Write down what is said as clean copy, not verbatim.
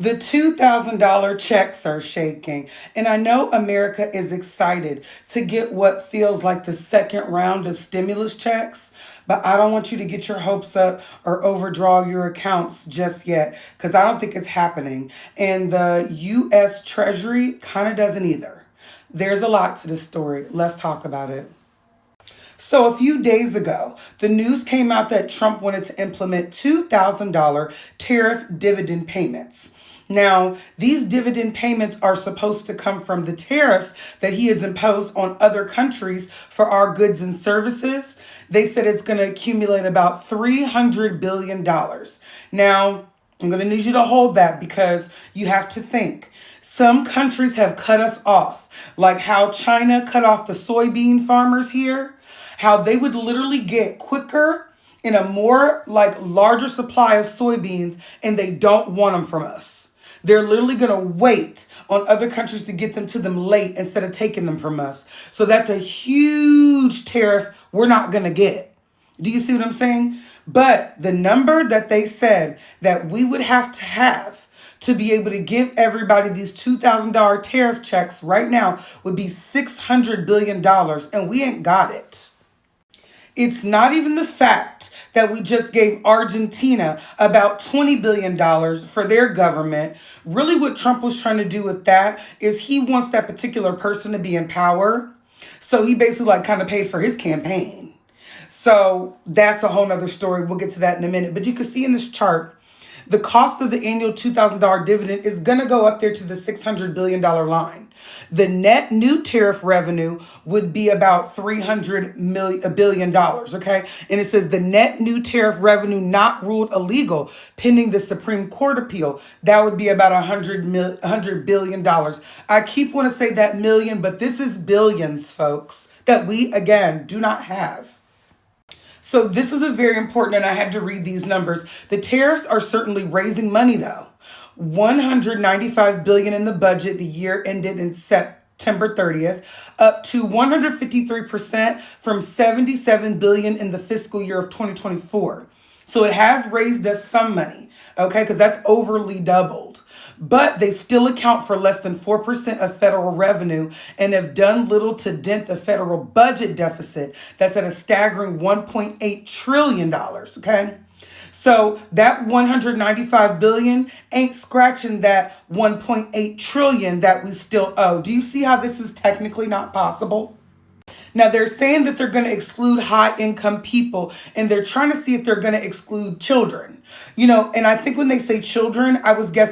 The $2,000 checks are shaking, and I know America is excited to get what feels like the second round of stimulus checks, but I don't want you to get your hopes up or overdraw your accounts just yet because I don't think it's happening. And the U.S. Treasury kind of doesn't either. There's a lot to this story. Let's talk about it. So, a few days ago, the news came out that Trump wanted to implement $2,000 tariff dividend payments. Now, these dividend payments are supposed to come from the tariffs that he has imposed on other countries for our goods and services. They said it's going to accumulate about $300 billion. Now, I'm going to need you to hold that because you have to think. Some countries have cut us off, like how China cut off the soybean farmers here, how they would literally get quicker in a more like larger supply of soybeans and they don't want them from us. They're literally going to wait on other countries to get them to them late instead of taking them from us. So that's a huge tariff we're not going to get. Do you see what I'm saying? But the number that they said that we would have to be able to give everybody these $2,000 tariff checks right now would be $600 billion, and we ain't got it. It's not even the fact that we just gave Argentina about $20 billion for their government. Really, what Trump was trying to do with that is he wants that particular person to be in power. So he basically like kind of paid for his campaign. So that's a whole nother story. We'll get to that in a minute. But you can see in this chart, the cost of the annual $2,000 dividend is going to go up there to the $600 billion line. The net new tariff revenue would be about $300 billion, okay? And it says the net new tariff revenue not ruled illegal pending the Supreme Court appeal. That would be about $100 billion. I keep want to say that million, but this is billions, folks, that we, again, do not have. So this was a very important, and I had to read these numbers. The tariffs are certainly raising money, though. $195 billion in the budget. The year ended in September 30th, up to 153% from $77 billion in the fiscal year of 2024. So it has raised us some money, okay, because that's overly doubled. But they still account for less than 4% of federal revenue and have done little to dent the federal budget deficit that's at a staggering $1.8 trillion, okay? So that 195 billion ain't scratching that 1.8 trillion that we still owe. Do you see how this is technically not possible? Now, they're saying that they're going to exclude high-income people, and they're trying to see if they're going to exclude children. You know, and I think when they say children, I was guessing